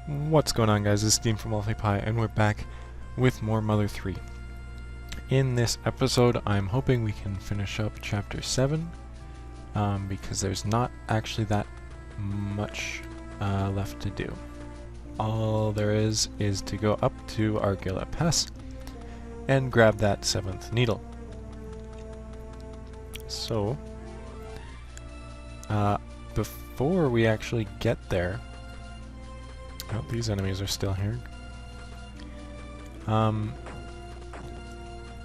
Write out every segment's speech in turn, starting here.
What's going on, guys? This is Dean from Pie, and we're back with more Mother 3. In this episode, I'm hoping we can finish up Chapter 7, because there's not actually that much left to do. All there is to go up to Argilla Pass and grab that 7th needle. So, before we actually get there, oh, these enemies are still here.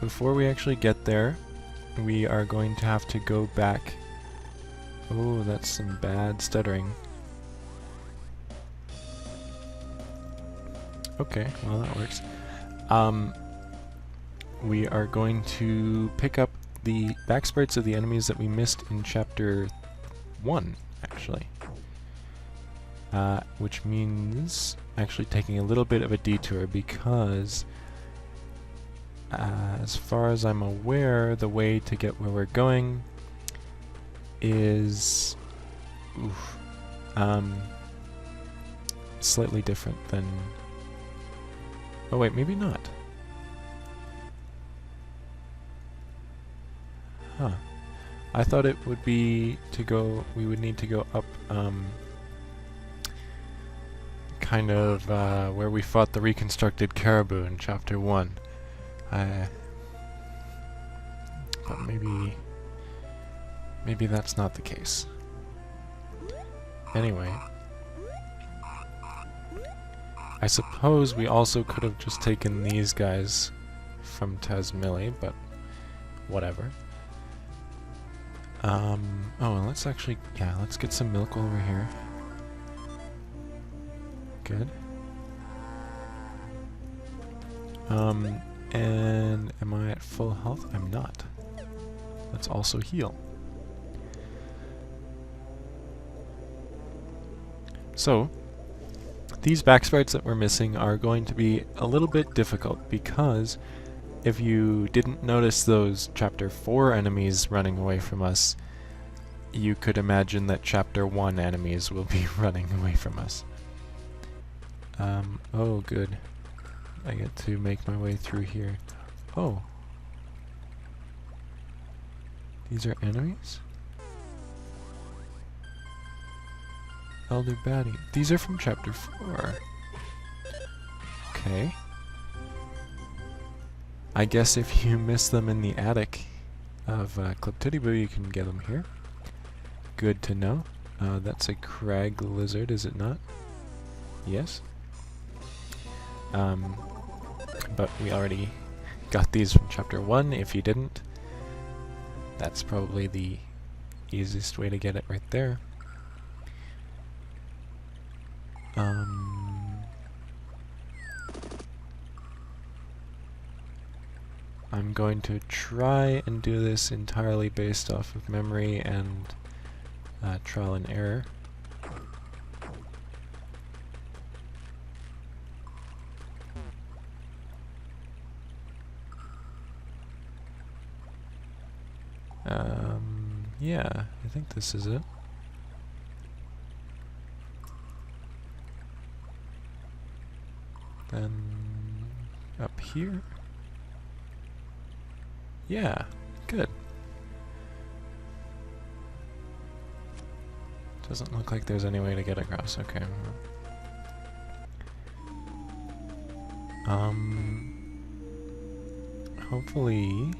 Before we actually get there, we are going to have to go back. Oh, that's some bad stuttering. Okay, well that works. We are going to pick up the back sprites of the enemies that we missed in Chapter 1, actually. Which means actually taking a little bit of a detour because, as far as I'm aware, the way to get where we're going is slightly different than... Oh wait, maybe not. Huh. I thought it would be to go... we would need to go up, kind of where we fought the reconstructed caribou in Chapter 1. But maybe that's not the case. Anyway, I suppose we also could have just taken these guys from Tasmili, but whatever. Oh, and let's actually, yeah, let's get some milk over here. Good. And am I at full health? I'm not. Let's also heal. So, these back sprites that we're missing are going to be a little bit difficult because if you didn't notice those Chapter 4 enemies running away from us, you could imagine that Chapter 1 enemies will be running away from us. Oh good. I get to make my way through here. Oh. These are enemies? Elder Baddie. These are from Chapter 4. Okay. I guess if you miss them in the attic of Cliptitiboo, you can get them here. Good to know. That's a crag lizard, is it not? Yes. But we already got these from Chapter 1. If you didn't, that's probably the easiest way to get it right there. I'm going to try and do this entirely based off of memory and trial and error. Yeah, I think this is it. Then up here. Yeah, good. Doesn't look like there's any way to get across. Okay. Hopefully...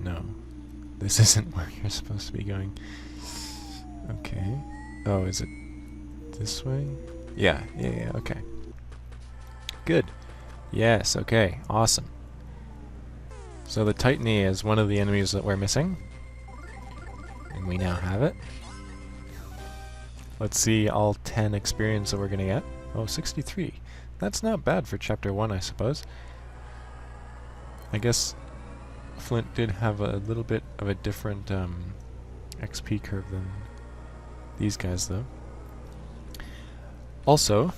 No. This isn't where you're supposed to be going. Okay. Oh, is it this way? Yeah, okay. Good. Yes, okay, awesome. So the Titany is one of the enemies that we're missing. And we now have it. Let's see all 10 experience that we're gonna get. Oh, 63. That's not bad for Chapter 1, I suppose. I guess Flint did have a little bit of a different XP curve than these guys, though. Also,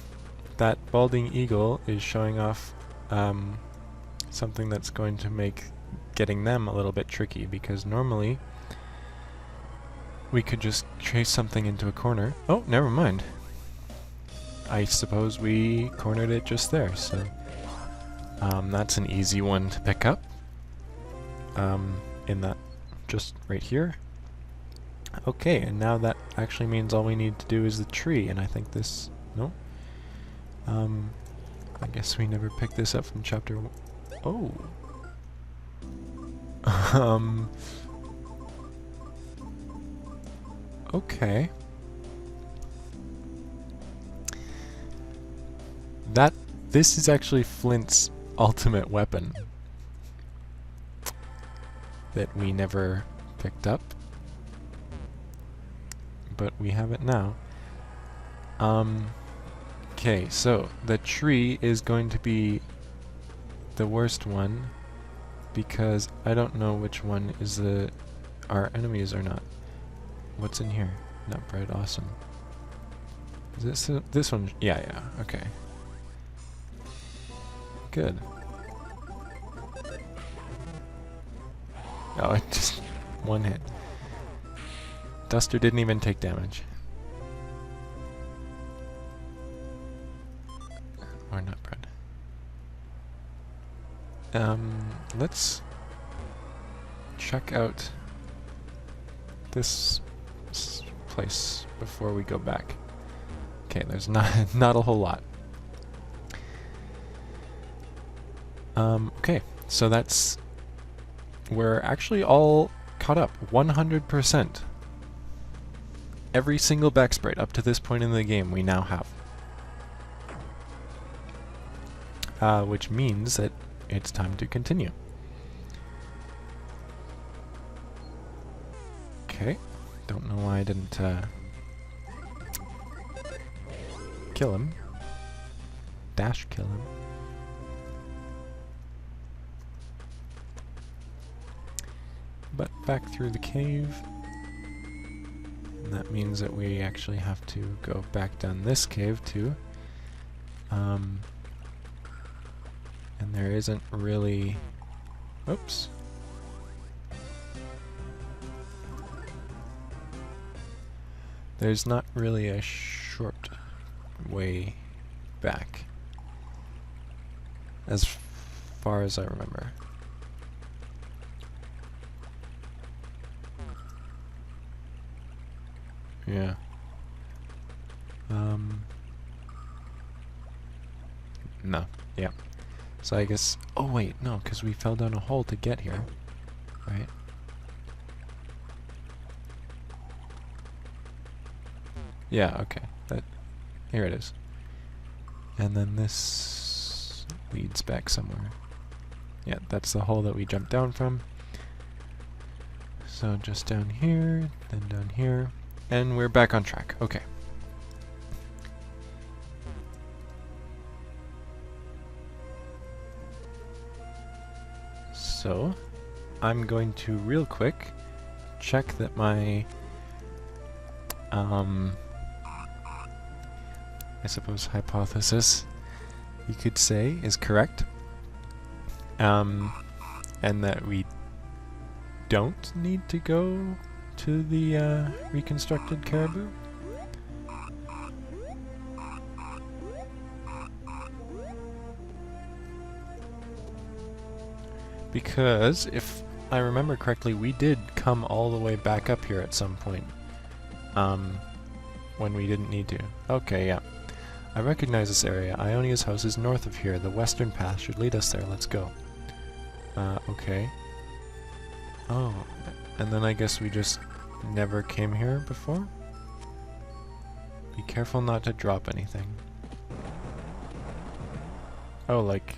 that balding eagle is showing off something that's going to make getting them a little bit tricky, because normally we could just chase something into a corner. Oh, never mind. I suppose we cornered it just there, so that's an easy one to pick up. In that, just right here. Okay, and now that actually means all we need to do is the tree, and I think this... No? I guess we never picked this up from chapter... Oh! Okay. This is actually Flint's ultimate weapon that we never picked up, but we have it now. Okay, so the tree is going to be the worst one because I don't know which one is our enemies or not. What's in here? Nut bread, awesome. Is this one? Yeah, okay. Good. Oh, it just one hit. Duster didn't even take damage. Or nut bread. Let's check out this place before we go back. Okay, there's not a whole lot. Okay, so we're actually all caught up, 100%. Every single back sprite up to this point in the game we now have. Which means that it's time to continue. Okay, don't know why I didn't kill him. Dash kill him. But back through the cave. And that means that we actually have to go back down this cave too. And there isn't really... Oops. There's not really a short way back, as far as I remember. Yeah. No. Yeah. So I guess... Oh wait, no, because we fell down a hole to get here. Right? Yeah, okay. Here it is. And then this leads back somewhere. Yeah, that's the hole that we jumped down from. So just down here, then down here. And we're back on track. Okay. So, I'm going to real quick check that my I suppose hypothesis, you could say, is correct. And that we don't need to go to the reconstructed caribou. Because, if I remember correctly, we did come all the way back up here at some point. When we didn't need to. Okay, yeah. I recognize this area. Ionia's house is north of here. The western path should lead us there. Let's go. Okay. Oh, and then I guess we just never came here before? Be careful not to drop anything. Oh, like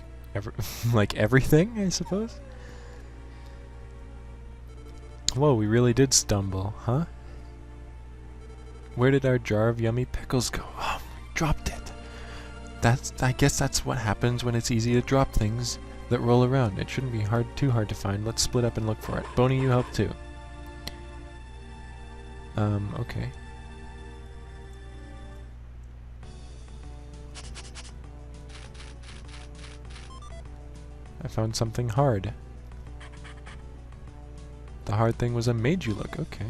like everything, I suppose? Whoa, we really did stumble, huh? Where did our jar of yummy pickles go? Oh, we dropped it. I guess that's what happens when it's easy to drop things that roll around. It shouldn't be too hard to find. Let's split up and look for it. Boney, you help too. Okay. I found something hard. The hard thing was I made you look. Okay.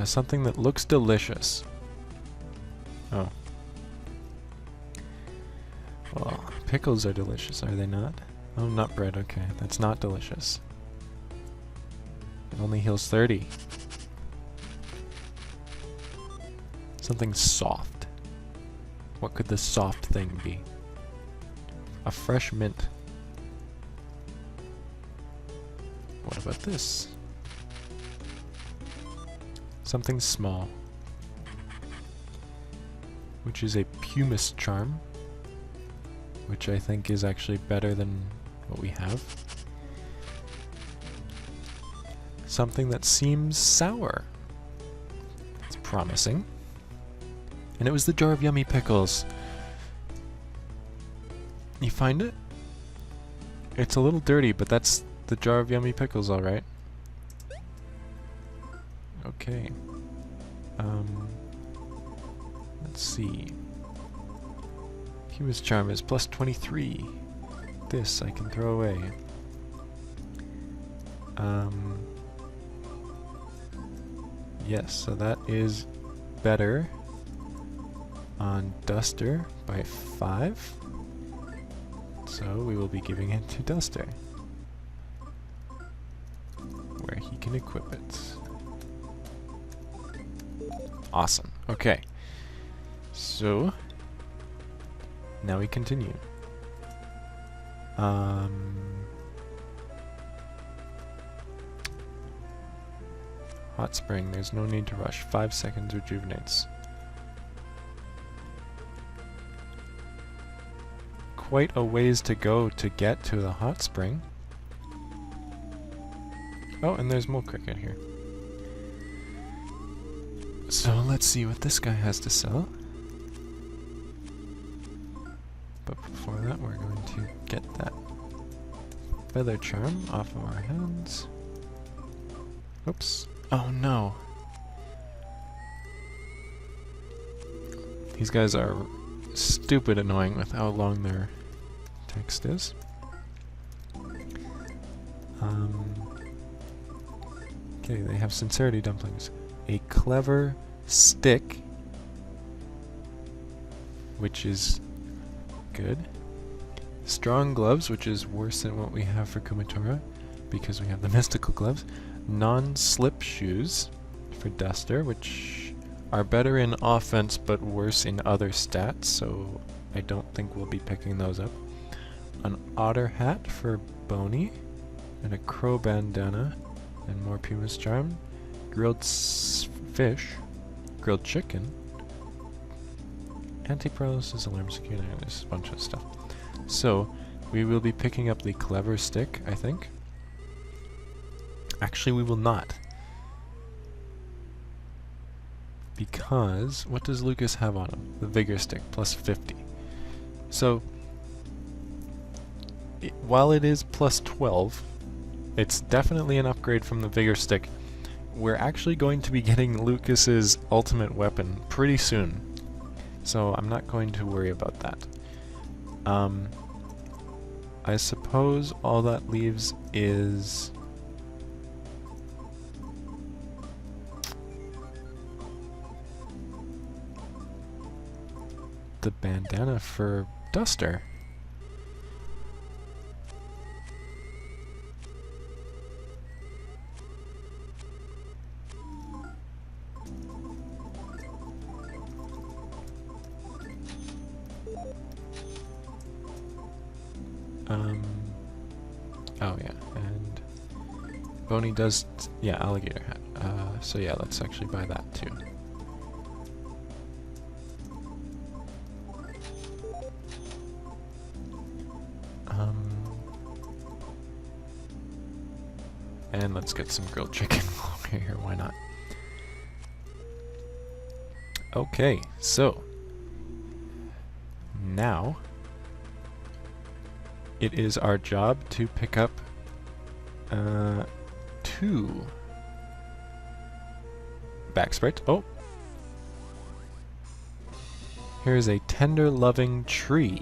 Something that looks delicious. Oh. Well, pickles are delicious, are they not? Oh, nut bread, okay. That's not delicious. It only heals 30. Something soft. What could the soft thing be? A fresh mint. What about this? Something small. Which is a pumice charm. Which I think is actually better than what we have. Something that seems sour. It's promising. And it was the jar of yummy pickles. You find it? It's a little dirty, but that's the jar of yummy pickles, alright. Okay. Let's see. Pumice charm is plus 23. This I can throw away. Yes, so that is better on Duster by 5. So we will be giving it to Duster, where he can equip it. Awesome. Okay. So now we continue. Hot spring, there's no need to rush. 5 seconds rejuvenates. Quite a ways to go to get to the hot spring. Oh, and there's Mole Cricket here. So let's see what this guy has to sell. But before that, we're going to get that feather charm off of our hands. Oops. Oh no. These guys are stupid annoying with how long their text is. Okay, they have sincerity dumplings. A clever stick, which is good. Strong gloves, which is worse than what we have for Kumatora, because we have the mystical gloves. Non-slip shoes for Duster, which are better in offense but worse in other stats, so I don't think we'll be picking those up. An otter hat for Boney, and a crow bandana, and more pumice charm. Grilled fish, grilled chicken, anti-paralysis, alarm security, and there's a bunch of stuff. So, we will be picking up the clever stick, I think. Actually, we will not. Because, what does Lucas have on him? The vigor stick, plus 50. So, while it is plus 12, it's definitely an upgrade from the vigor stick. We're actually going to be getting Lucas's ultimate weapon pretty soon. So, I'm not going to worry about that. I suppose all that leaves is the bandana for Duster. Oh yeah, and Boney does, yeah, alligator hat. So yeah, let's actually buy that too. And let's get some grilled chicken while we're here, why not? Okay, so now it is our job to pick up 2 back sprites. Oh! Here's a tender loving tree.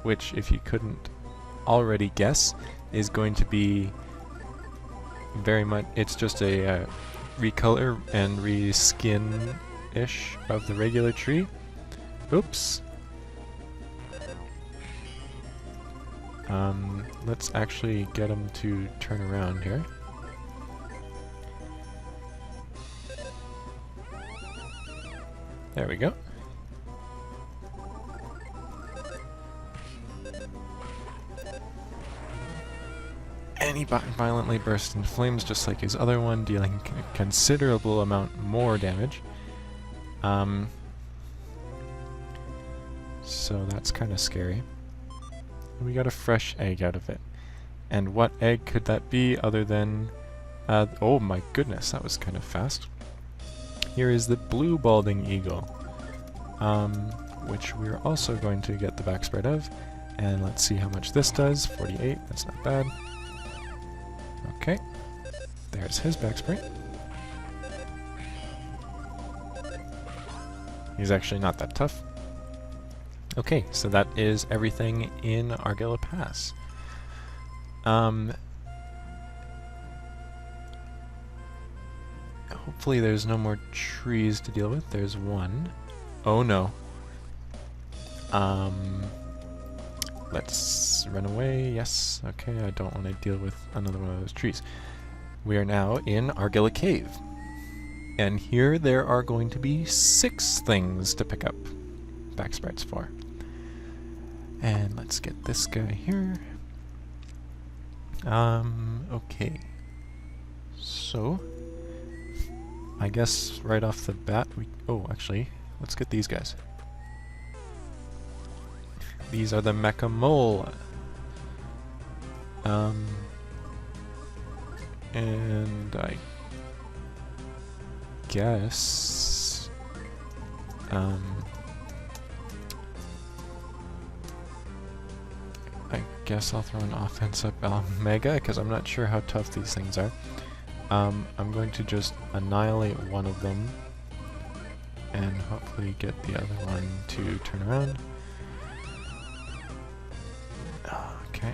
Which, if you couldn't already guess, is going to be very much, it's just a recolor and reskin-ish of the regular tree. Oops. Let's actually get him to turn around here. There we go. And he violently burst into flames just like his other one, dealing a considerable amount more damage. So that's kind of scary. We got a fresh egg out of it. And what egg could that be other than... oh my goodness, that was kind of fast. Here is the blue balding eagle, which we're also going to get the backspread of. And let's see how much this does. 48, that's not bad. Okay, there's his backspread. He's actually not that tough. Okay, so that is everything in Argilla Pass. Hopefully there's no more trees to deal with. There's one. Oh no. Let's run away. Yes, okay, I don't want to deal with another one of those trees. We are now in Argilla Cave. And here there are going to be 6 things to pick up backspreads for. And let's get this guy here. Okay. So, I guess right off the bat we... Oh, actually, let's get these guys. These are the Mecha Mole. And I guess... I guess I'll throw an offense up Mega, because I'm not sure how tough these things are. I'm going to just annihilate one of them, and hopefully get the other one to turn around. Okay.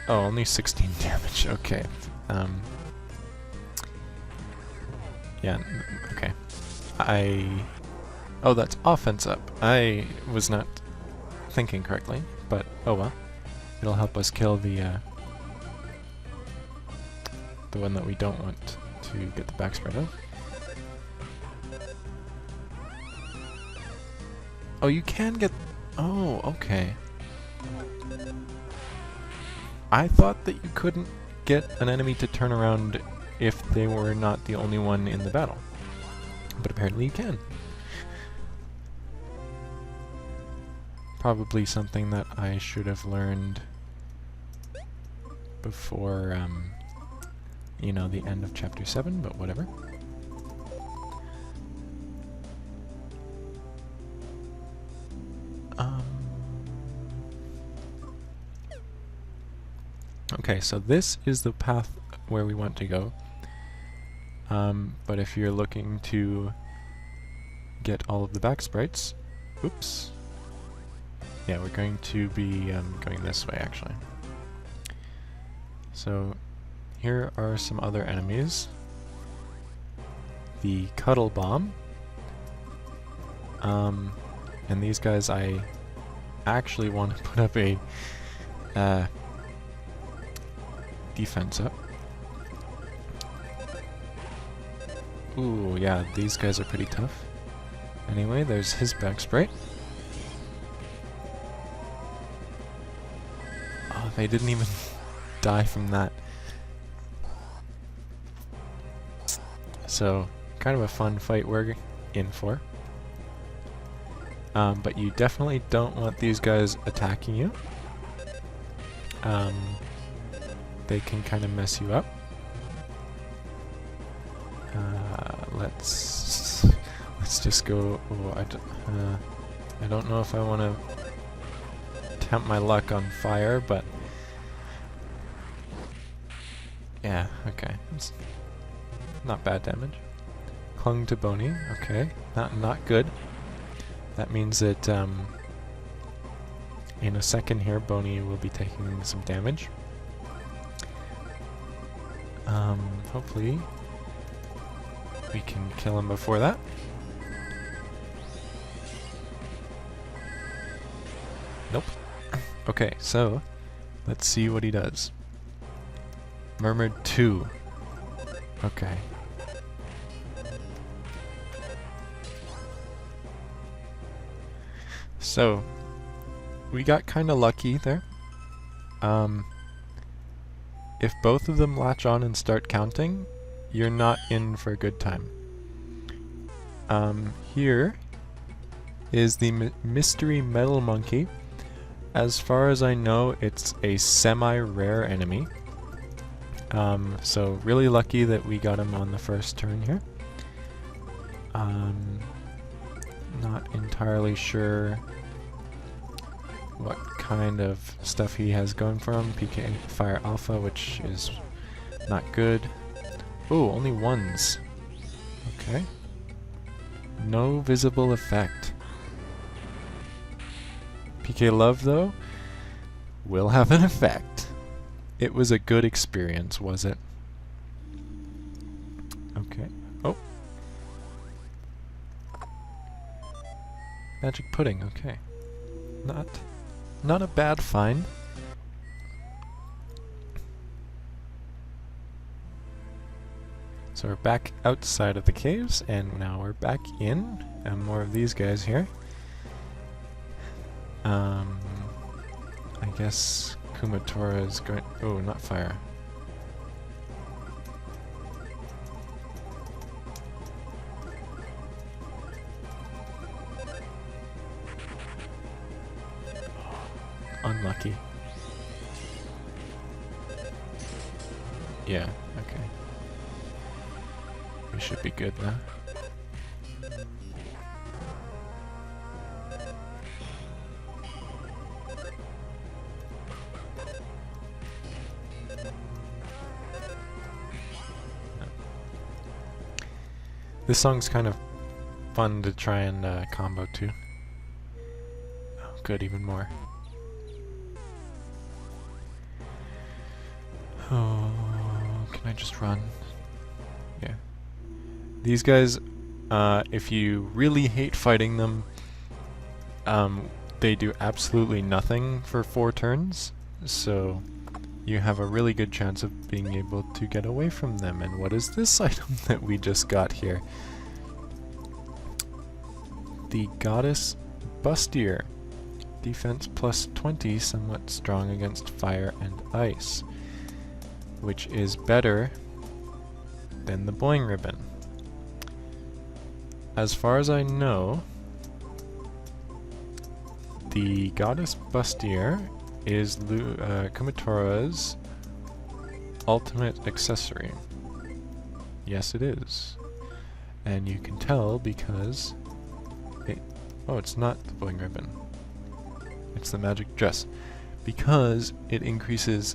Oh, only 16 damage, okay. Yeah, okay. Oh, that's offense up. I was not thinking correctly, but oh well. It'll help us kill the one that we don't want to get the backspread of. Oh, you can get... Oh, okay. I thought that you couldn't get an enemy to turn around if they were not the only one in the battle. But apparently you can. Probably something that I should have learned before, you know, the end of Chapter 7, but whatever. Okay, so this is the path where we want to go. But if you're looking to get all of the back sprites, oops. Yeah, we're going to be going this way, actually. So here are some other enemies. The Cuddle Bomb. And these guys, I actually want to put up a defense up. Ooh, yeah, these guys are pretty tough. Anyway, there's his back sprite. Oh, they didn't even die from that. So, kind of a fun fight we're in for. But you definitely don't want these guys attacking you. They can kind of mess you up. Let's just go. Oh, I don't know if I want to tempt my luck on fire, but yeah, okay, it's not bad damage. Clung to Boney, okay, not good. That means that in a second here, Boney will be taking some damage. Hopefully we can kill him before that. Nope. Okay, so let's see what he does. Murmured 2. Okay. So we got kind of lucky there. If both of them latch on and start counting, you're not in for a good time. Here is the mystery metal monkey. As far as I know, it's a semi-rare enemy. So really lucky that we got him on the first turn here. Not entirely sure what kind of stuff he has going for him. PK Fire Alpha, which is not good. Oh, only ones. Okay. No visible effect. PK Love, though, will have an effect. It was a good experience, was it? Okay. Oh. Magic Pudding, okay. Not a bad find. So we're back outside of the caves, and now we're back in, and more of these guys here. I guess Kumatora is going... Oh, not fire. Unlucky. Yeah, okay. We should be good now. This song's kind of fun to try and combo to. Oh, good, even more. Oh, can I just run? Yeah. These guys, if you really hate fighting them, they do absolutely nothing for 4 turns, so you have a really good chance of being able to get away from them. And what is this item that we just got here? The Goddess Bustier. Defense plus 20, somewhat strong against fire and ice, which is better than the Boing Ribbon. As far as I know, the Goddess Bustier is Kumatora's ultimate accessory. Yes, it is. And you can tell because oh, it's not the Boing Ribbon. It's the Magic Dress. Because it increases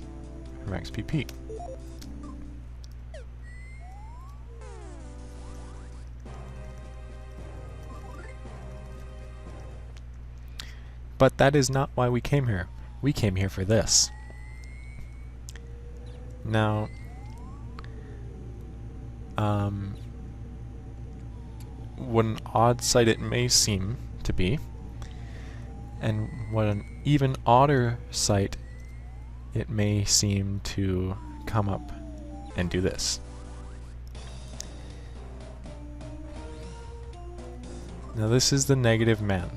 her max PP. But that is not why we came here. We came here for this. Now, what an odd sight it may seem to be, and what an even odder sight it may seem to come up and do this. Now this is the Negative Man.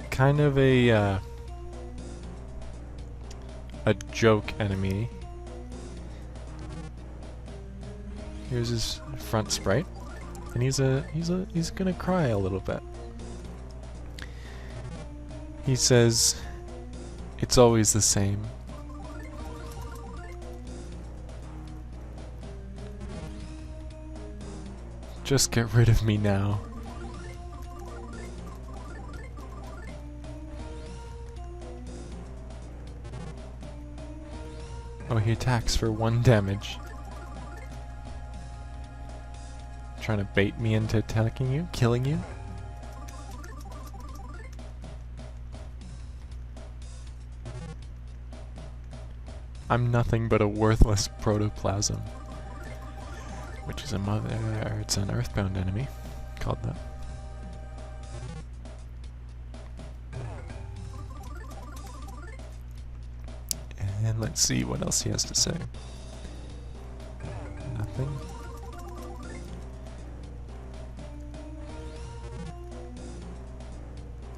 Kind of a joke enemy. Here's his front sprite, and he's gonna cry a little bit. He says, "It's always the same." Just get rid of me now. Oh, he attacks for 1 damage. Trying to bait me into attacking you? Killing you? I'm nothing but a worthless protoplasm. Which is it's an earthbound enemy, called that. And let's see what else he has to say. Nothing.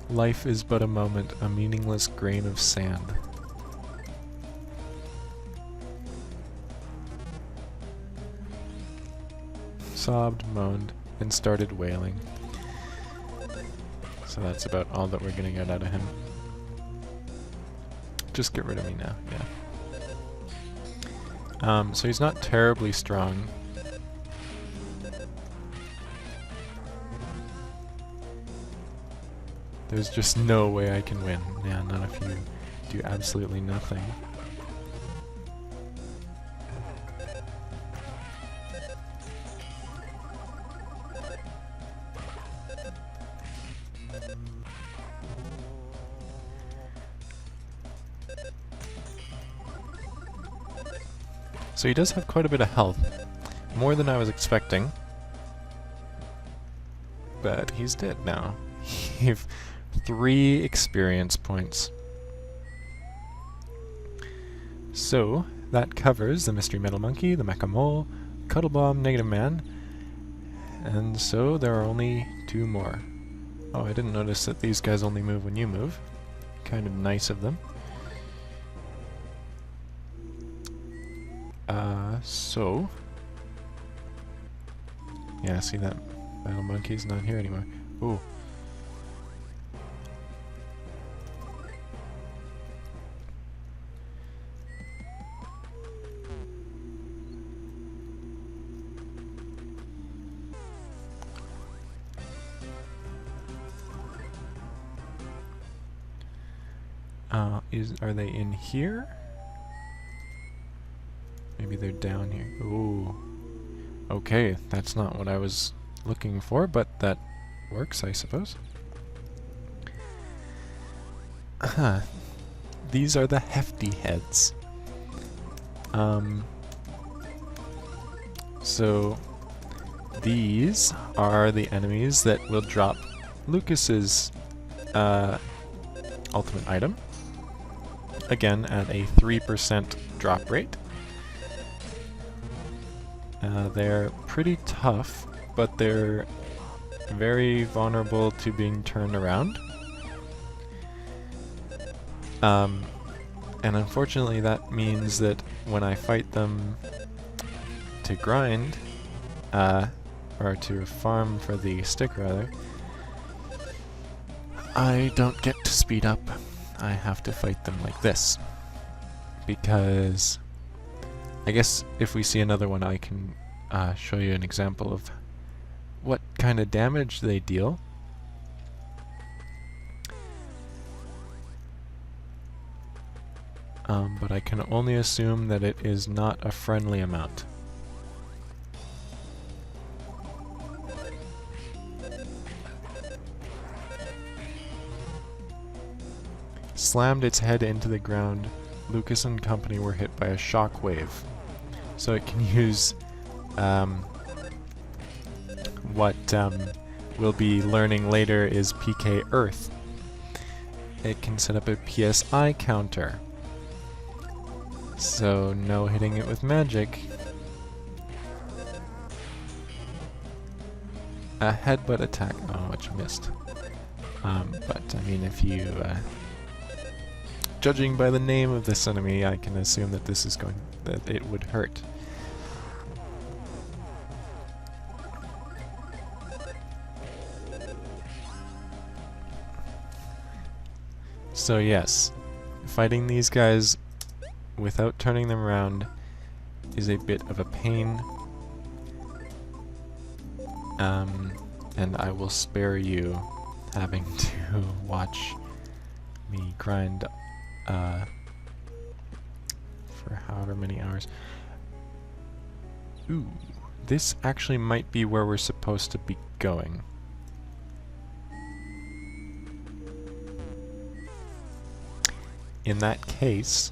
Life is but a moment, a meaningless grain of sand. Sobbed, moaned, and started wailing. So that's about all that we're gonna get out of him. Just get rid of me now, yeah. So he's not terribly strong. There's just no way I can win. Yeah, none of you do absolutely nothing. So he does have quite a bit of health. More than I was expecting. But he's dead now. He have 3 experience points. So, that covers the Mystery Metal Monkey, the Mecha Mole, Cuddle Bomb, Negative Man. And so there are only 2 more. Oh, I didn't notice that these guys only move when you move. Kind of nice of them. So... yeah, see that Battle Monkey's not here anymore. Ooh. Are they in here? Maybe they're down here. Ooh. Okay, that's not what I was looking for, but that works, I suppose. These are the hefty heads. So these are the enemies that will drop Lucas's ultimate item. Again, at a 3% drop rate. They're pretty tough, but they're very vulnerable to being turned around. And unfortunately that means that when I fight them to grind, or to farm for the stick rather, I don't get to speed up. I have to fight them like this. Because I guess if we see another one I can show you an example of what kind of damage they deal. But I can only assume that it is not a friendly amount. Slammed its head into the ground, Lucas and company were hit by a shock wave. So it can use what we'll be learning later is PK Earth. It can set up a PSI counter. So no hitting it with magic. A headbutt attack. Oh, which missed. But I mean, if you judging by the name of this enemy, I can assume that this is that it would hurt. So yes, fighting these guys without turning them around is a bit of a pain. And I will spare you having to watch me grind for however many hours. Ooh, this actually might be where we're supposed to be going. In that case,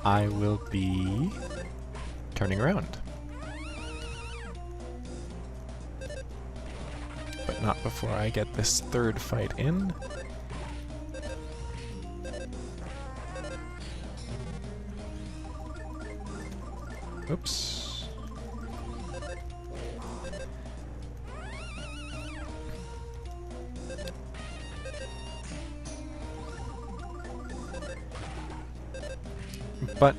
I will be turning around. But not before I get this third fight in. Oops. But,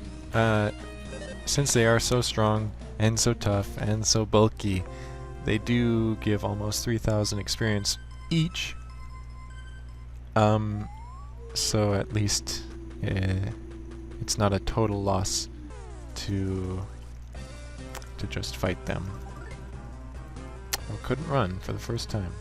since they are so strong, and so tough, and so bulky, they do give almost 3,000 experience each. So at least it's not a total loss to just fight them. I couldn't run for the first time.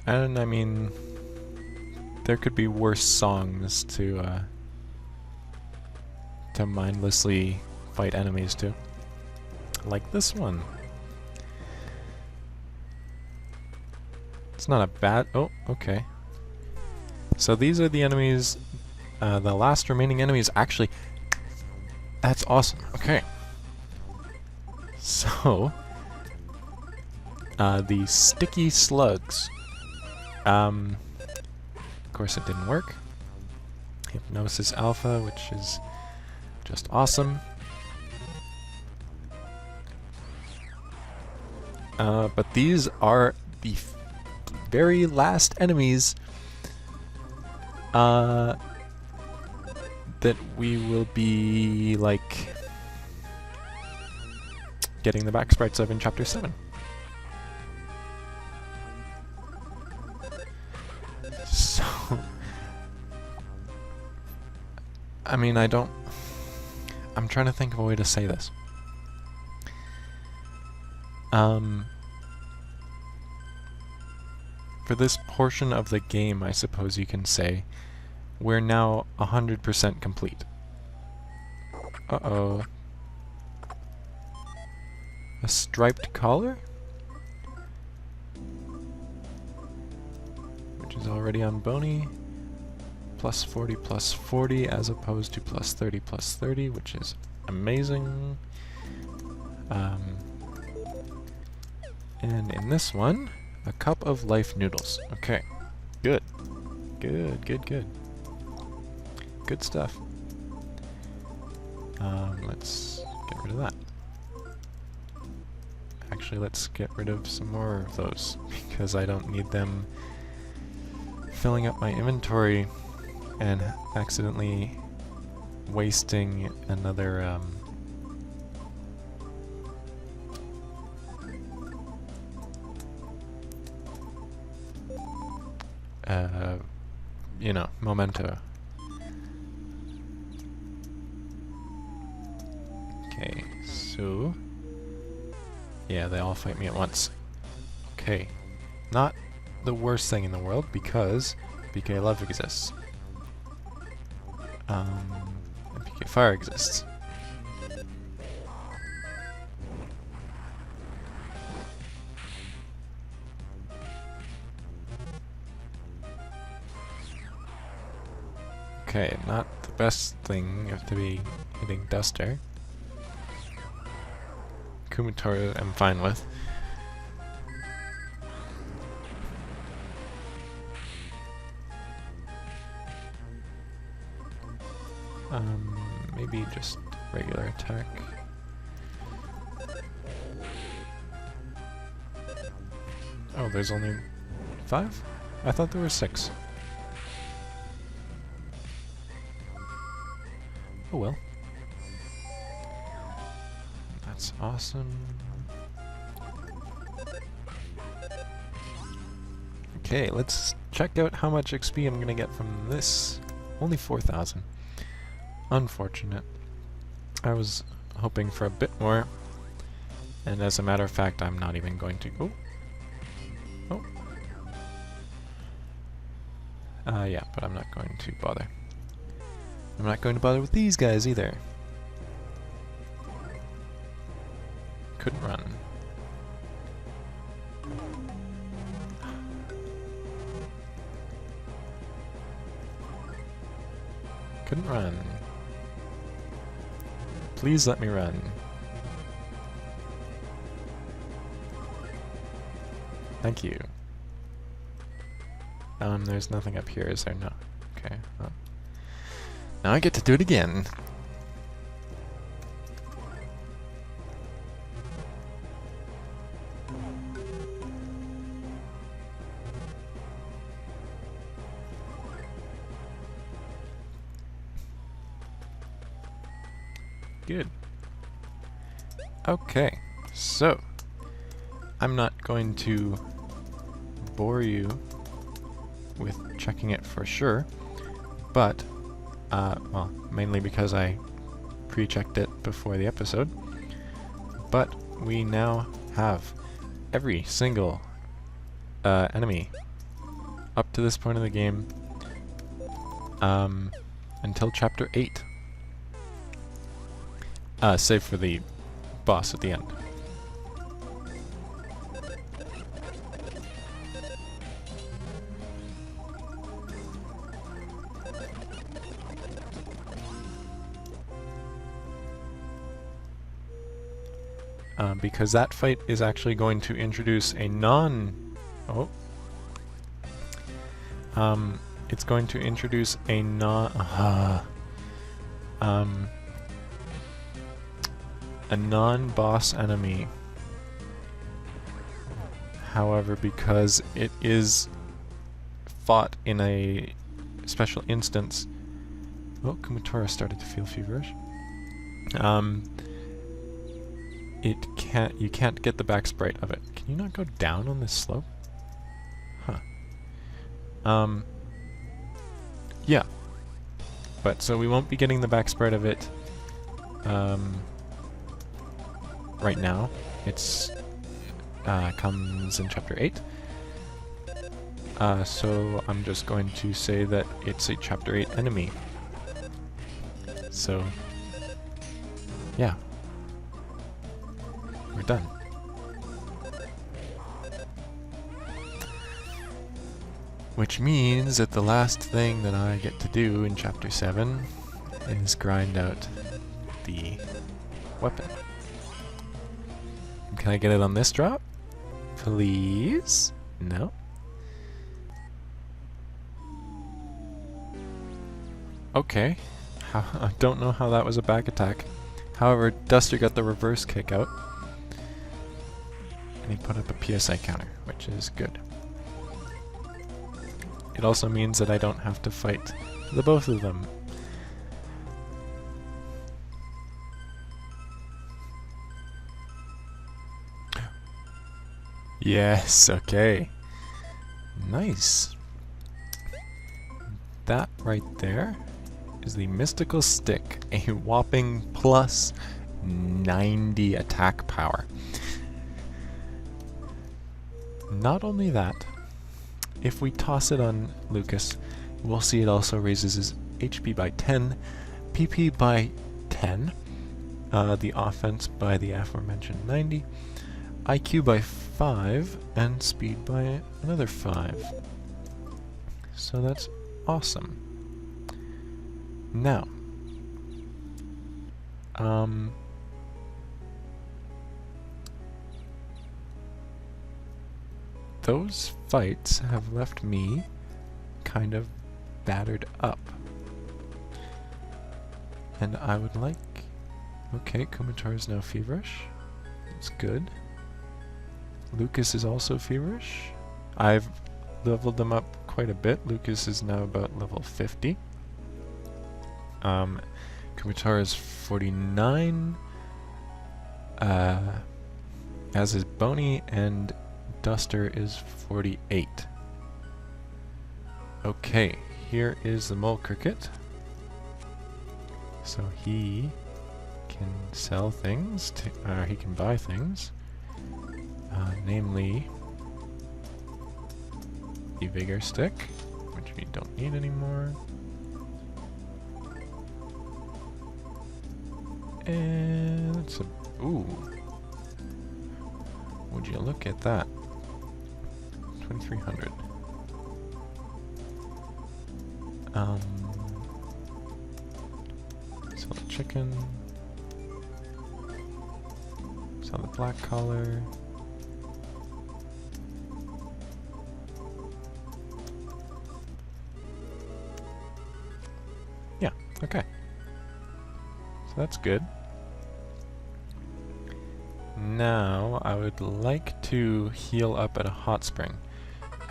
And I mean, there could be worse songs to mindlessly fight enemies to, like this one. It's not a bad. Oh, okay. So these are the enemies. The last remaining enemies. Actually, that's awesome. Okay. So. The sticky slugs. Of course it didn't work. Hypnosis Alpha, which is just awesome. But these are the very last enemies that we will be, like, getting the back sprites of in Chapter 7. So, I mean, I'm trying to think of a way to say this. For this portion of the game, I suppose you can say, we're now 100% complete. Uh-oh. A striped collar? Which is already on Boney. Plus 40 as opposed to plus 30, which is amazing. And in this one, a cup of life noodles. Okay, good. Good stuff. Let's get rid of that. Actually, let's get rid of some more of those, because I don't need them filling up my inventory and accidentally wasting another you know, memento. Okay, so yeah, they all fight me at once. Okay, not the worst thing in the world, because PK Love exists. And PK Fire exists. Okay, not the best thing to be hitting Duster. Kumatora I'm fine with. Maybe just regular attack. Oh, there's only 5? I thought there were 6. Oh well. That's awesome. Okay, let's check out how much XP I'm gonna get from this. Only 4,000. Unfortunate. I was hoping for a bit more, and as a matter of fact, I'm not even going to go. Yeah, but I'm not going to bother. I'm not going to bother with these guys either. Couldn't run. couldn't run. Please let me run. Thank you. There's nothing up here, is there? No. Okay. Well. Now I get to do it again. Good. Okay, so I'm not going to bore you with checking it for sure, but, well, mainly because I pre-checked it before the episode, but we now have every single enemy up to this point of the game until Chapter 8. Save for the boss at the end. Because that fight is actually going to introduce a it's going to introduce a a non-boss enemy. However, because it is fought in a special instance... Oh, Kumatora started to feel feverish. You can't get the back sprite of it. Can you not go down on this slope? Huh. Yeah. But, so we won't be getting the back sprite of it, right now. It's comes in Chapter 8. So I'm just going to say that it's a Chapter 8 enemy. So, yeah. We're done. Which means that the last thing that I get to do in Chapter 7 is grind out the weapon. Can I get it on this drop? Please? No? Okay. I don't know how that was a back attack. However, Duster got the reverse kick out. And he put up a PSI counter, which is good. It also means that I don't have to fight the both of them. Yes, okay. Nice. That right there is the Mystical Stick, a whopping plus 90 attack power. Not only that, if we toss it on Lucas, we'll see it also raises his HP by 10, PP by 10, the offense by the aforementioned 90, IQ by 5, and speed by another 5. So that's awesome. Now, those fights have left me kind of battered up. And I would like... Okay, Kumatora is now feverish. That's good. Lucas is also feverish. I've leveled them up quite a bit. Lucas is now about level 50. Kumatora is 49. As is Boney, and Duster is 48. Okay, here is the Mole Cricket. So he can sell things, he can buy things. Namely, the Vigor Stick, which we don't need anymore. And it's a... Ooh. Would you look at that? 2300. chicken. Sell the black collar. Yeah, okay. So that's good. Now, I would like to heal up at a hot spring.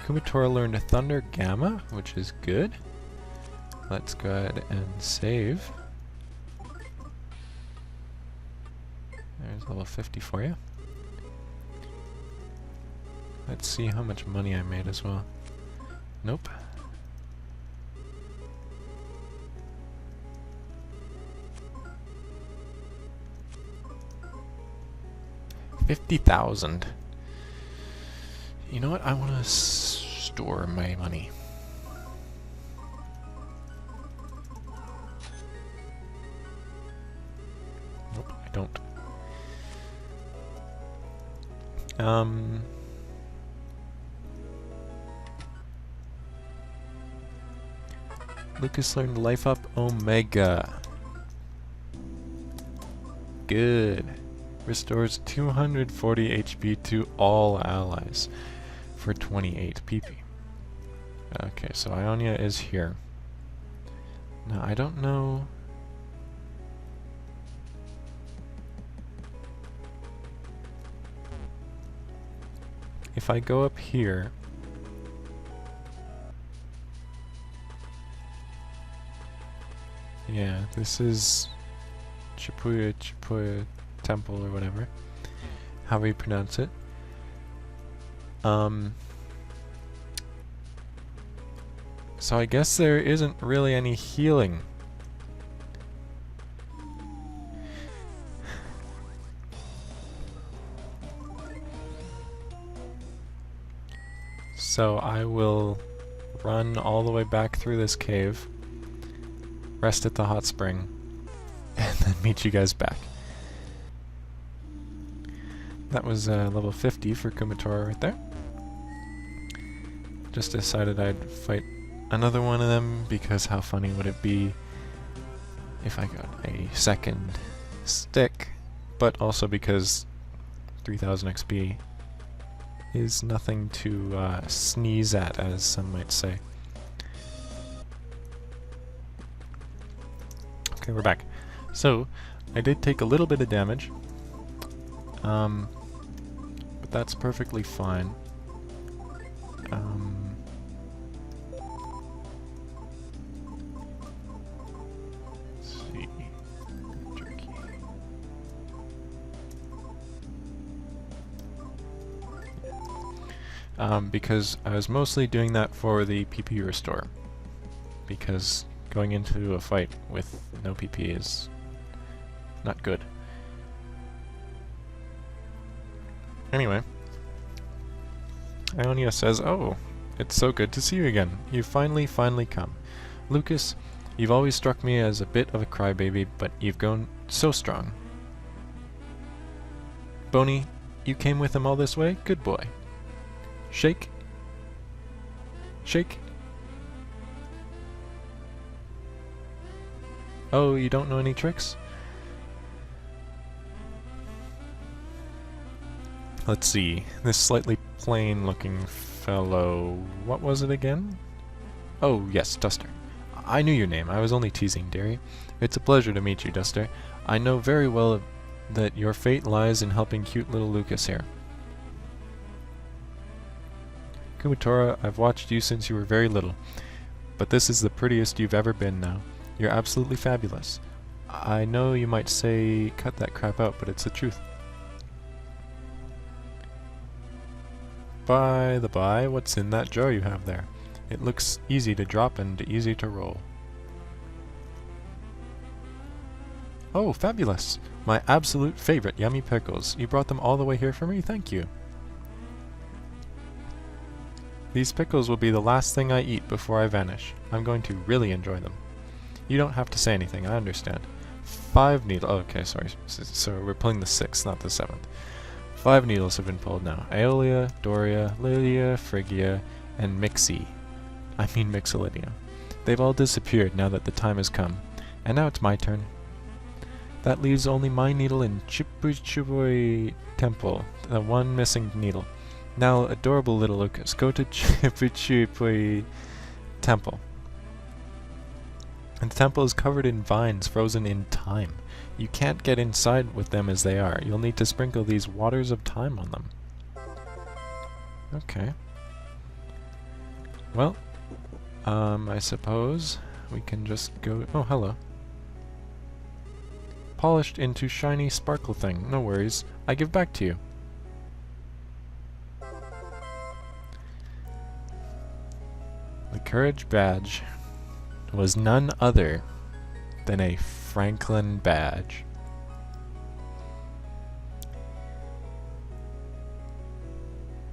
Kumatora learned Thunder Gamma, which is good. Let's go ahead and save. There's level 50 for you. Let's see how much money I made as well. Nope. $50,000. You know what? I want to store my money. Nope, I don't. Lucas learned Life Up Omega. Good. Restores 240 HP to all allies for 28 PP. Okay, so Ionia is here. Now, I don't know... If I go up here... Yeah, this is Chipuya Temple or whatever, however you pronounce it. So I guess there isn't really any healing. So I will run all the way back through this cave, rest at the hot spring, and then meet you guys back. That was level 50 for Kumatora right there. Just decided I'd fight another one of them because how funny would it be if I got a second stick, but also because 3000 XP is nothing to sneeze at, as some might say. Okay, we're back. So, I did take a little bit of damage, but that's perfectly fine. Let's see. Jerky. Because I was mostly doing that for the PP restore, because going into a fight with no PP is not good. Anyway, Ionia says, "Oh, it's so good to see you again. You've finally come. Lucas, you've always struck me as a bit of a crybaby, but you've grown so strong. Boney, you came with him all this way? Good boy. Shake. Shake. Oh, you don't know any tricks? Let's see. This slightly plain-looking fellow... What was it again? Oh, yes, Duster. I knew your name. I was only teasing, dearie. It's a pleasure to meet you, Duster. I know very well that your fate lies in helping cute little Lucas here. Kumatora, I've watched you since you were very little, but this is the prettiest you've ever been now. You're absolutely fabulous. I know you might say, cut that crap out, but it's the truth. By the by, what's in that jar you have there? It looks easy to drop and easy to roll. Oh, fabulous! My absolute favorite yummy pickles. You brought them all the way here for me? Thank you. These pickles will be the last thing I eat before I vanish. I'm going to really enjoy them. You don't have to say anything, I understand. 5 needles. Oh, okay, sorry. So we're pulling the 6th, not the 7th. 5 needles have been pulled now. Aeolia, Doria, Lilia, Phrygia, and Mixie. I mean Mixolydia. They've all disappeared now that the time has come. And now it's my turn. That leaves only my needle in Chipuchiboi Temple, the one missing needle. Now, adorable little Lucas, go to Chipuchiboi Temple. And the temple is covered in vines frozen in time. You can't get inside with them as they are. You'll need to sprinkle these waters of time on them. Okay. Well, I suppose we can just go... Oh, hello. Polished into shiny sparkle thing. No worries. I give back to you. The Courage Badge was none other than a Franklin badge.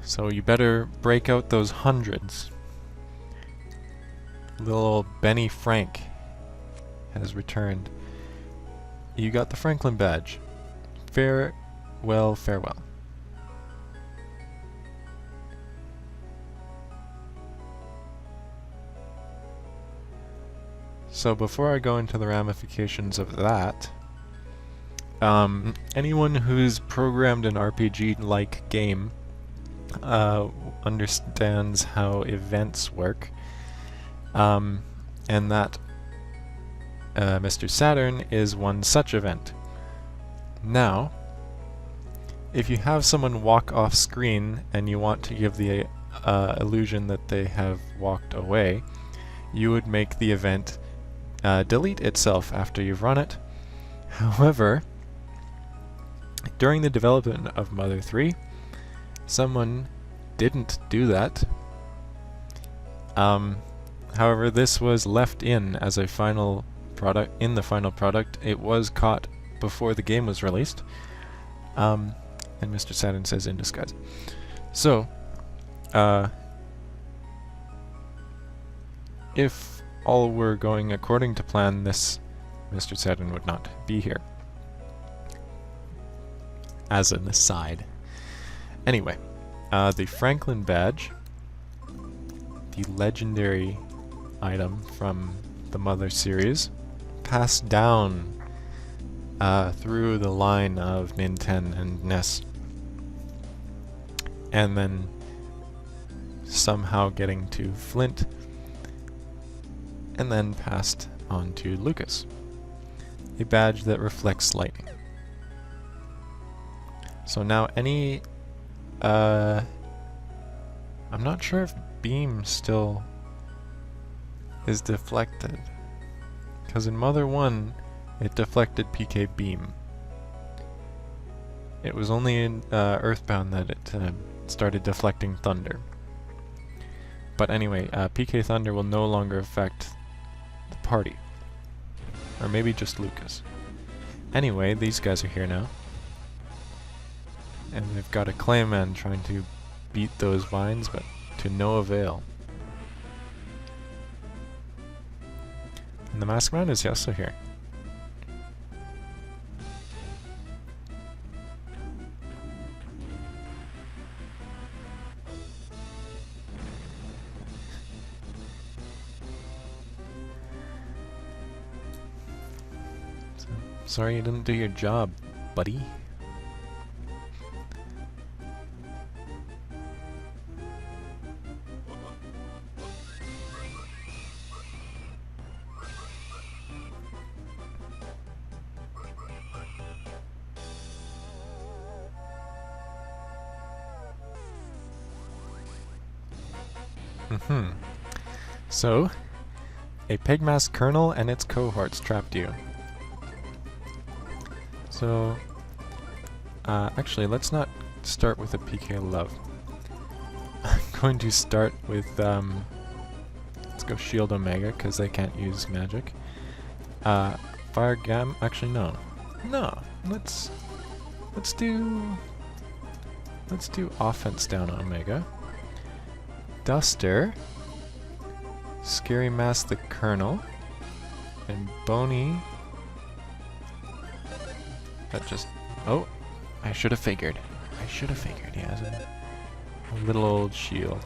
So you better break out those hundreds. Little Benny Frank has returned. You got the Franklin badge. Farewell, farewell. So before I go into the ramifications of that, anyone who's programmed an RPG-like game understands how events work, and that Mr. Saturn is one such event. Now, if you have someone walk off screen and you want to give the illusion that they have walked away, you would make the event delete itself after you've run it. However, during the development of Mother 3, someone didn't do that. However, this was left in as a final product. In the final product, it was caught before the game was released. And Mr. Saturn says in disguise. So, if all were going according to plan, this Mr. Saturn would not be here. As an aside. Anyway, the Franklin badge, the legendary item from the Mother series, passed down through the line of Nintendo and NES, and then somehow getting to Flint, and then passed on to Lucas. A badge that reflects lightning. So now any... I'm not sure if beam still is deflected. Because in Mother 1, it deflected PK beam. It was only in Earthbound that it started deflecting thunder. But anyway, PK Thunder will no longer affect the party. Or maybe just Lucas. Anyway, these guys are here now. And they've got a Clayman trying to beat those vines, but to no avail. And the Masked Man is also here. Sorry you didn't do your job, buddy. So, a Pigmask Colonel and its cohorts trapped you. So, actually, let's not start with a PK Love. I'm going to start with, let's go Shield Omega, because they can't use magic. Fire Gam, actually no. No, let's do offense down Omega. Duster, Scary Mask the Colonel, and Boney. That just... Oh! I should have figured. He has a little old shield.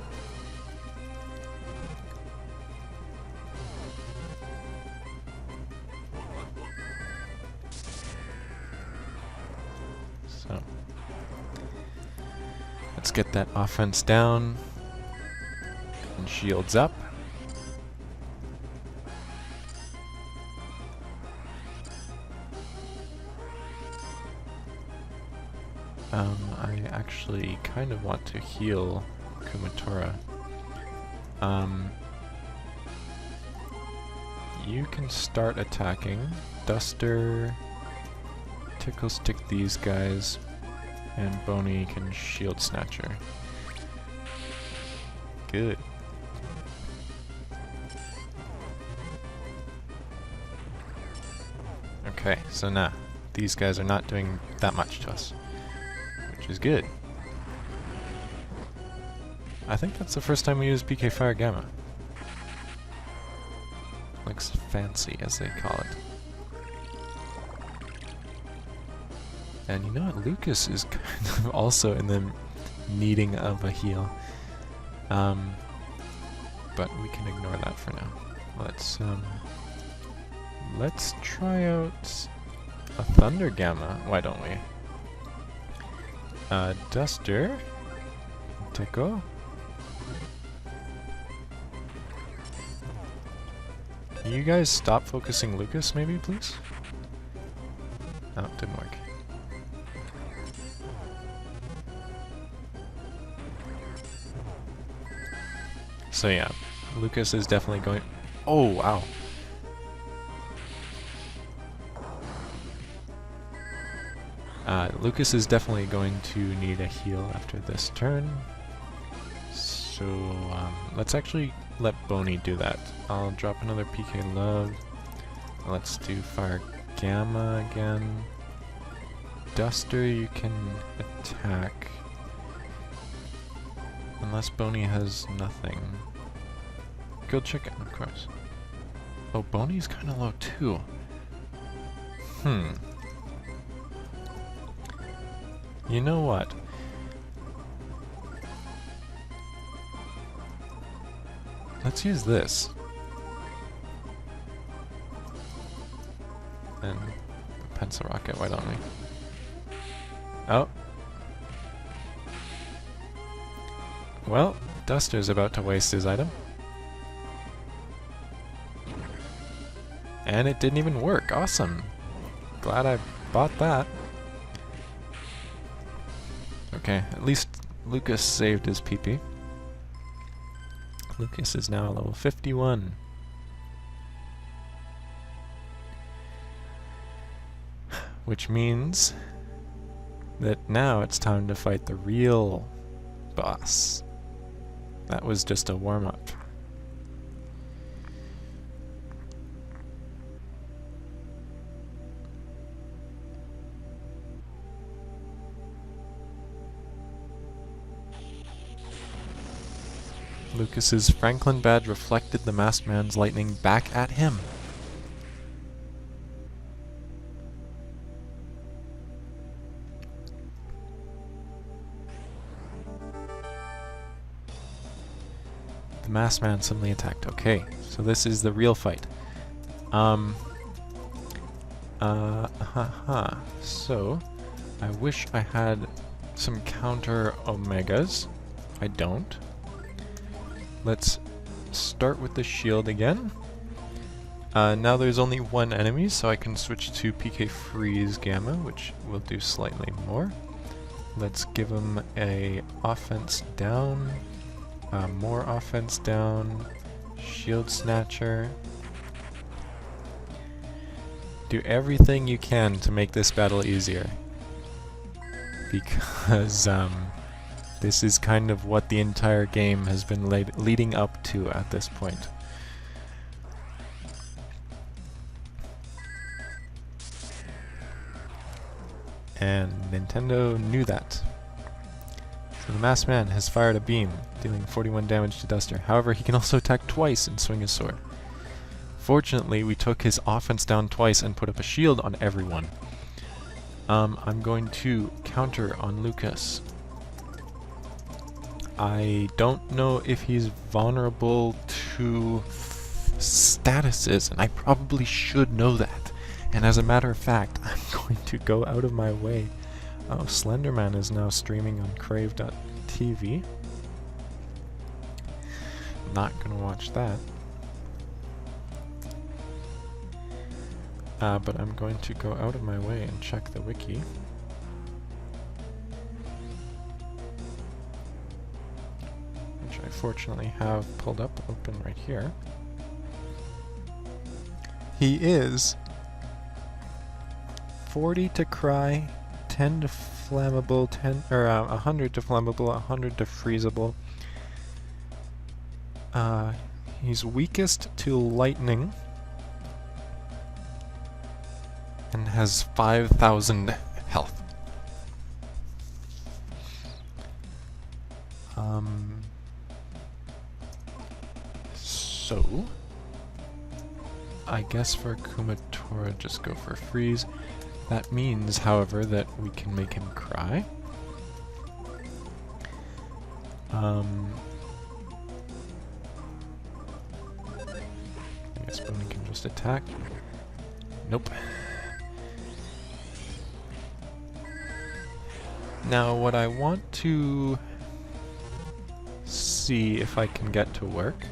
So let's get that offense down and shields up. I actually kind of want to heal Kumatora. You can start attacking. Duster, Tickle Stick these guys, and Boney can Shield Snatcher. Good. Okay, so now these guys are not doing that much to us, which is good. I think that's the first time we use PK Fire Gamma. Looks fancy, as they call it. And you know what? Lucas is kind of also in the needing of a heal. But we can ignore that for now. Let's try out a Thunder Gamma, why don't we? Duster, Tickle. Can you guys stop focusing Lucas, maybe, please? Oh, it didn't work. So yeah, Lucas is definitely going... Oh, wow. Lucas is definitely going to need a heal after this turn. So, let's actually let Boney do that. I'll drop another PK Love. Let's do Fire Gamma again. Duster, you can attack. Unless Boney has nothing. Grilled Chicken, of course. Oh, Boney's kind of low too. You know what? Let's use this. And Pencil Rocket, why don't we? Oh. Well, Duster's about to waste his item. And it didn't even work. Awesome. Glad I bought that. Okay, at least Lucas saved his PP. Lucas is now level 51. Which means that now it's time to fight the real boss. That was just a warm-up. Lucas's Franklin badge reflected the masked man's lightning back at him. The masked man suddenly attacked. Okay, so this is the real fight. So, I wish I had some counter Omegas. I don't. Let's start with the shield again. Now there's only one enemy, so I can switch to PK Freeze Gamma, which will do slightly more. Let's give him a offense down, more offense down, Shield Snatcher. Do everything you can to make this battle easier, because this is kind of what the entire game has been leading up to at this point. And Nintendo knew that. So the masked man has fired a beam, dealing 41 damage to Duster. However, he can also attack twice and swing his sword. Fortunately, we took his offense down twice and put up a shield on everyone. I'm going to counter on Lucas. I don't know if he's vulnerable to statuses, and I probably should know that. And as a matter of fact, I'm going to go out of my way Oh, Slenderman is now streaming on crave.tv. Not gonna watch that. But I'm going to go out of my way and check the wiki. Which I fortunately have pulled up open right here. He is 40 to cry, 10 to flammable, 100 to flammable, 100 to freezable. He's weakest to lightning and has 5,000 health. So I guess for Kumatora just go for freeze. That means, however, that we can make him cry. I guess Bonnie can just attack. Nope. Now what I want to see if I can get to work.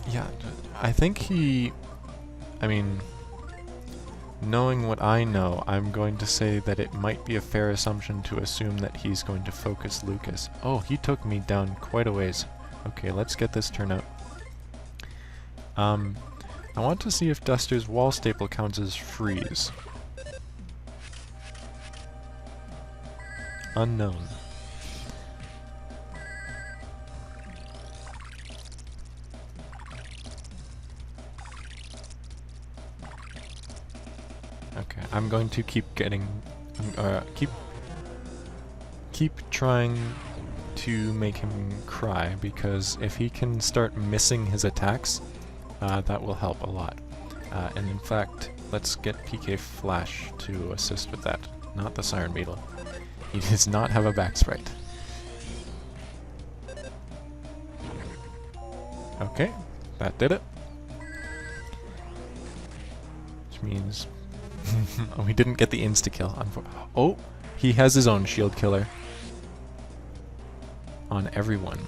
Yeah, I think I mean, knowing what I know, I'm going to say that it might be a fair assumption to assume that he's going to focus Lucas. Oh, he took me down quite a ways. Okay, let's get this turn out. I want to see if Duster's wall staple counts as freeze. Unknown. Okay, I'm going to keep getting, keep trying to make him cry, because if he can start missing his attacks, that will help a lot. And in fact, let's get PK Flash to assist with that, not the Siren Beetle. He does not have a back sprite. Okay, that did it. Which means we didn't get the insta-kill. Oh, he has his own shield killer on everyone.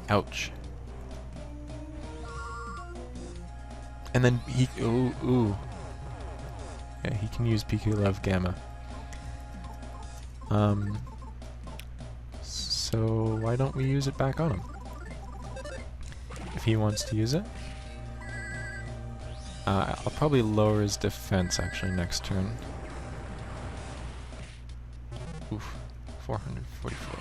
Ouch. And then he... Ooh. Yeah, he can use PK Love Gamma. So why don't we use it back on him? If he wants to use it. I'll probably lower his defense actually next turn. Oof, 444.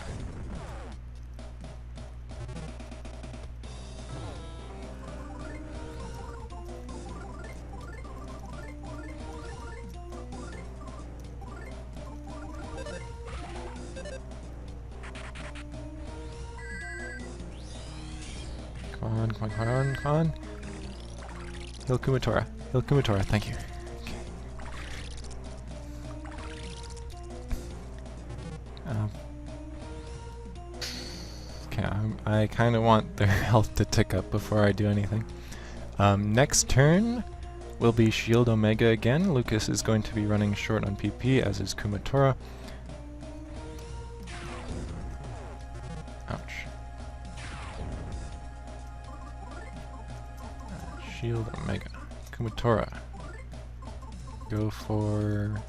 Come on, come on, come on, come on. Heal Kumatora. Heal Kumatora, thank you. Okay. I kind of want their health to tick up before I do anything. Next turn will be Shield Omega again. Lucas is going to be running short on PP, as is Kumatora. Ouch. Shield Omega. Kumatora. Go for...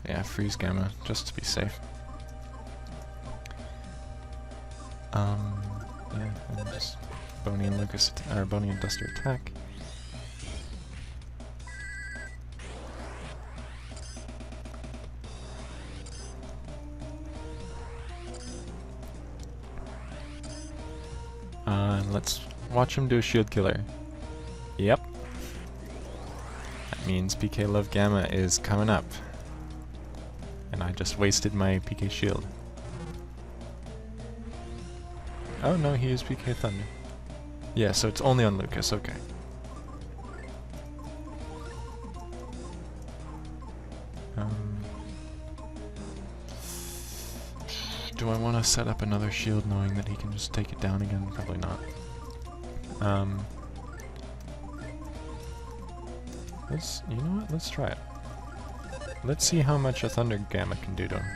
yeah, Freeze Gamma, just to be safe. Yeah, and just Bonnie and Lucas, or Bonnie and Duster attack. Let's watch him do a shield killer. Yep. That means PK Love Gamma is coming up. And I just wasted my PK shield. Oh no, he used PK Thunder. Yeah, so it's only on Lucas, okay. Do I want to set up another shield knowing that he can just take it down again? Probably not. You know what? Let's try it. Let's see how much a Thunder Gamma can do to him.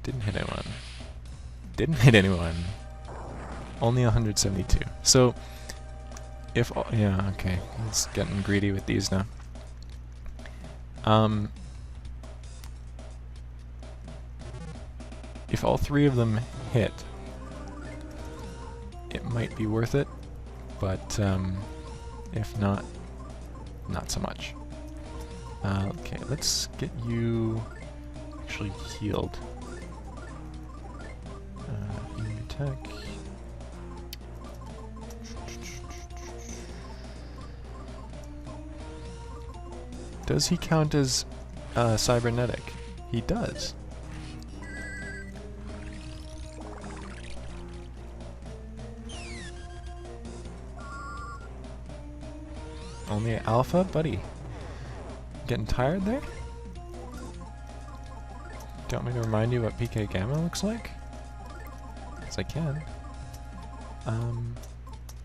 Didn't hit anyone. Didn't hit anyone. Only 172. So, if all, yeah, okay, he's getting greedy with these now. If all three of them hit, it might be worth it, but if not, not so much. Okay, let's get you actually healed. Attack. Does he count as cybernetic? He does. Only alpha? Buddy. Getting tired there? Do you want me to remind you what PK Gamma looks like? Yes, I can.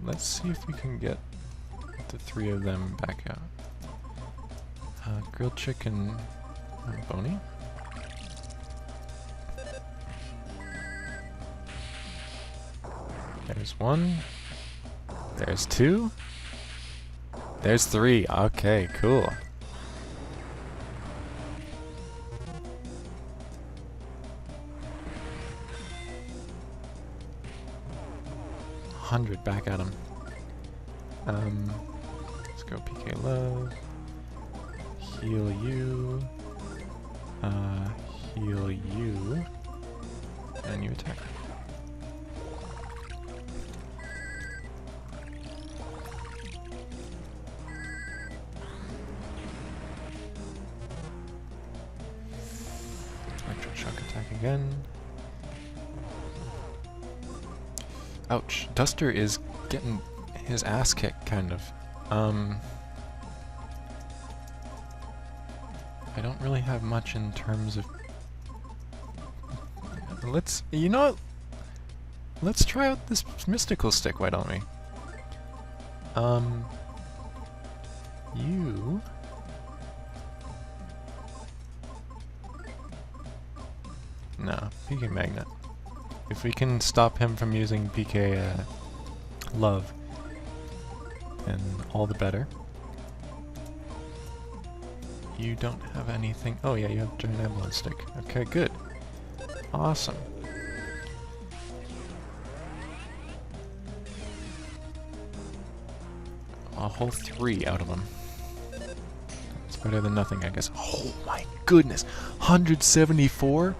Let's see if we can get the three of them back out. Grilled chicken, Boney. There's one. There's two. There's three. Okay, cool. $100 back at him. Let's go PK Love. Heal you. Heal you. And you attack. Electric shock attack again. Ouch. Duster is getting his ass kicked, kind of. I don't really have much in terms of... Let's... You know what? Let's try out this mystical stick, why don't we? You... No, PK Magnet. If we can stop him from using PK Love, then all the better. You don't have anything... Oh yeah, you have Giant Ambulance Stick. Okay, good. Awesome. A whole 3 out of them. It's better than nothing, I guess. Oh my goodness! 174?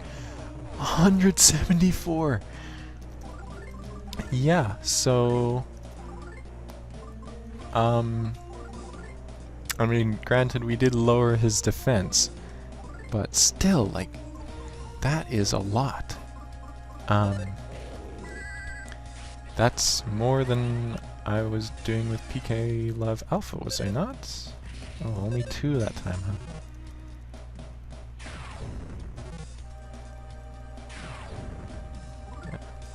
174! Yeah, so... I mean, granted, we did lower his defense, but still, like, that is a lot. That's more than I was doing with PK Love Alpha, was I not? Oh, only 2 that time, huh?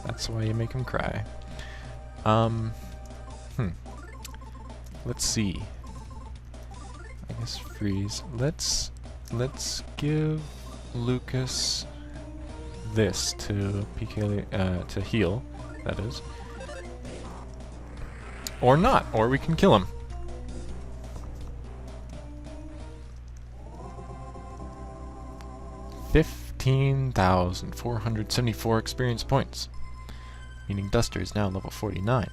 That's why you make him cry. Let's see. I guess freeze. Let's give Lucas this to PK to heal, that is. Or not, or we can kill him. $15,474 experience points. Meaning Duster is now level 49.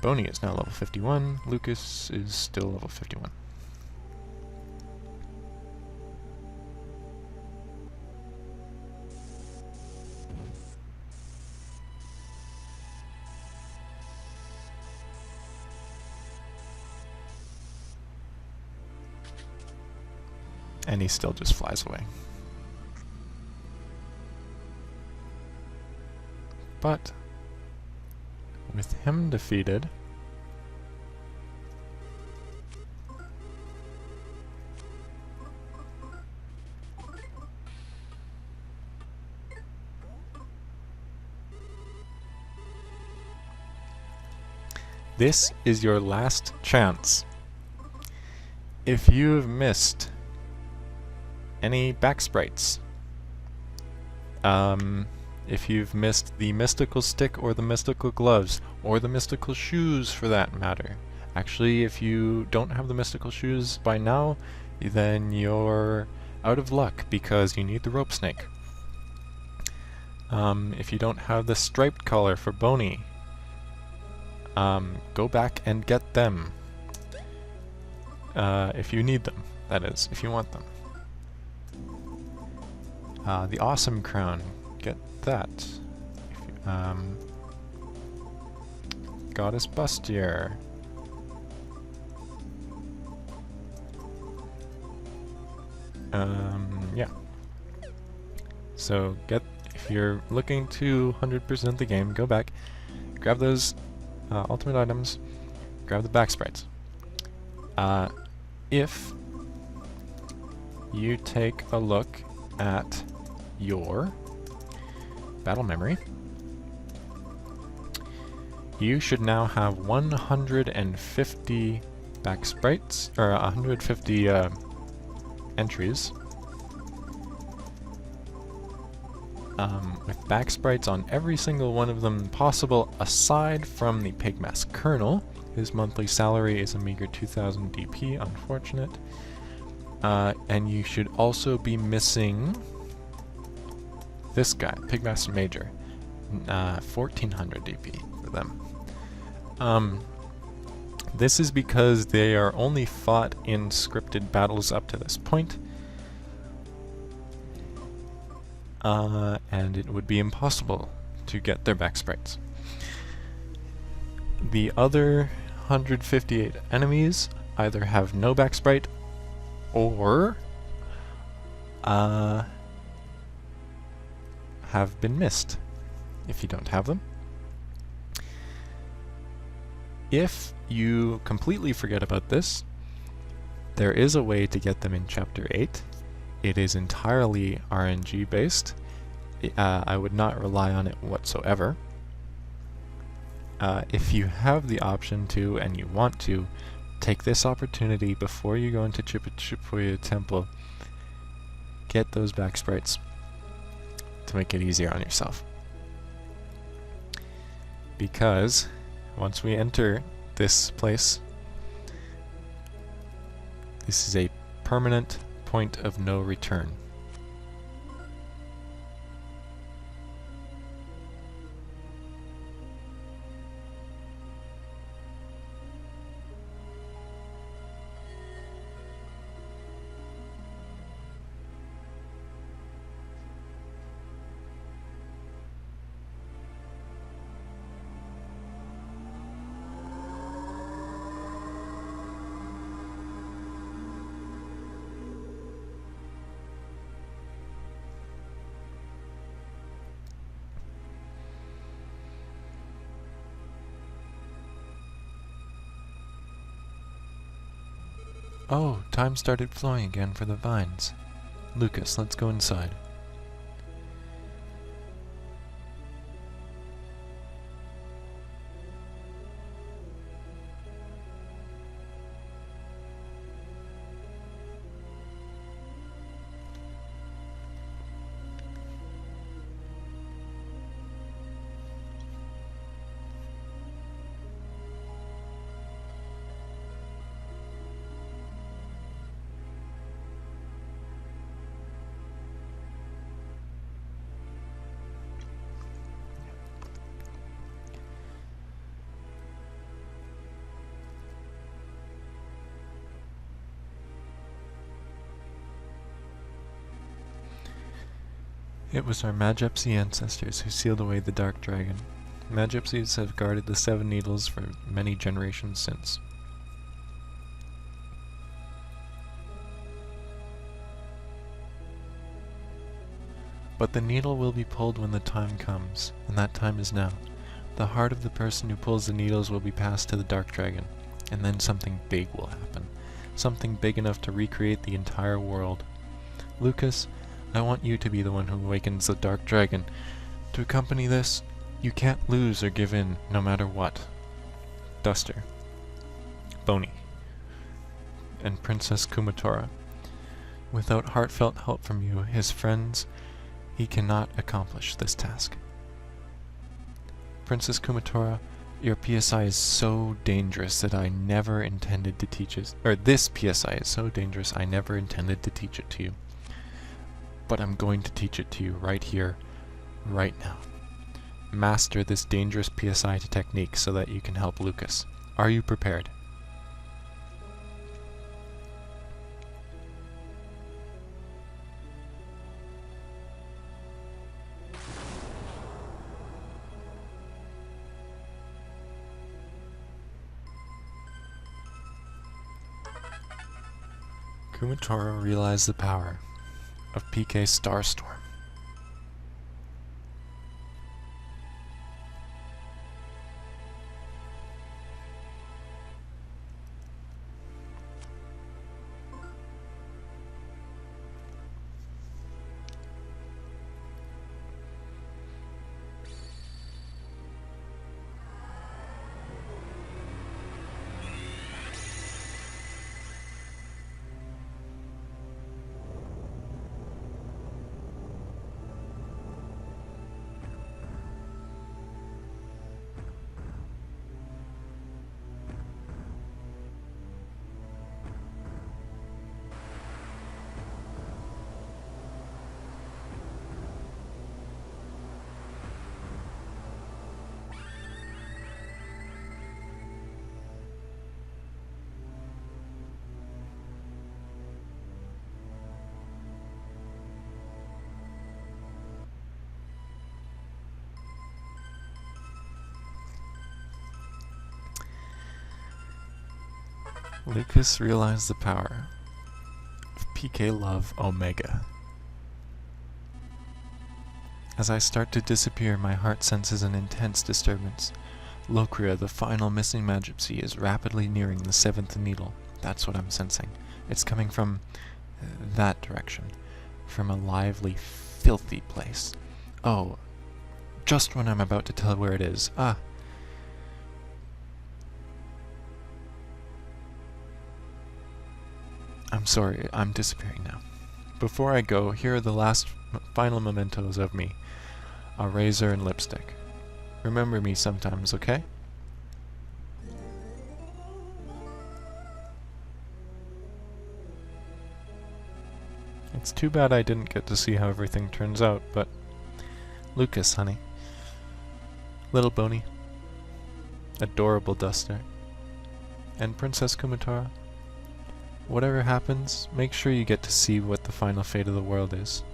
Boney is now level 51. Lucas is still level 51. And he still just flies away. But with him defeated, This is your last chance. If you have missed any back sprites, if you've missed the mystical stick or the mystical gloves, or the mystical shoes for that matter. Actually, if you don't have the mystical shoes by now, then you're out of luck because you need the rope snake. If you don't have the striped collar for Boney, go back and get them. If you need them, that is, if you want them. The awesome crown, get that. Goddess bustier. Yeah. So if you're looking to 100% the game, go back, grab those ultimate items, grab the back sprites. If you take a look at your battle memory, you should now have 150 back sprites, or 150 entries with back sprites on every single one of them possible, aside from the Pigmask Colonel. His monthly salary is a meager 2,000 DP, unfortunate. And you should also be missing this guy, Pigmask Major, 1,400 DP for them. This is because they are only fought in scripted battles up to this point. And it would be impossible to get their back sprites. The other 158 enemies either have no back sprite or have been missed if you don't have them. If you completely forget about this, there is a way to get them in Chapter 8. It is entirely RNG based. I would not rely on it whatsoever. If you have the option to, and you want to, take this opportunity before you go into Chipuya Temple, get those back sprites to make it easier on yourself. Because once we enter this place, this is a permanent point of no return. Oh, time started flowing again for the vines. Lucas, let's go inside. It was our Magepsy ancestors who sealed away the Dark Dragon. Magepsies have guarded the Seven Needles for many generations since. But the needle will be pulled when the time comes, and that time is now. The heart of the person who pulls the needles will be passed to the Dark Dragon, and then something big will happen. Something big enough to recreate the entire world. Lucas, I want you to be the one who awakens the Dark Dragon. To accompany this, you can't lose or give in, no matter what. Duster, Bony, and Princess Kumatora. Without heartfelt help from you, his friends, he cannot accomplish this task. Princess Kumatora, your PSI is so dangerous that I never intended to teach it. Or this PSI is so dangerous I never intended to teach it to you. But I'm going to teach it to you right here, right now. Master this dangerous PSI technique so that you can help Lucas. Are you prepared? Kumatora realized the power of PK Starstorm. Lucas realized the power of PK Love Omega. As I start to disappear, my heart senses an intense disturbance. Locria, the final missing Magipsy, is rapidly nearing the 7th needle. That's what I'm sensing. It's coming from that direction. From a lively, filthy place. Oh, just when I'm about to tell where it is. I'm sorry, I'm disappearing now. Before I go, here are the last final mementos of me. A razor and lipstick. Remember me sometimes, okay? It's too bad I didn't get to see how everything turns out, but... Lucas, honey. Little Boney. Adorable Duster. And Princess Kumatora. Whatever happens, make sure you get to see what the final fate of the world is.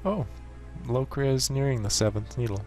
Oh, Locria is nearing the 7th needle.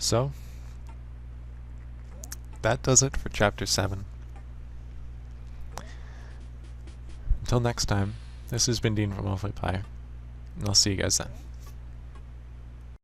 So, that does it for Chapter 7. Until next time, this has been Dean from Pie, and I'll see you guys then.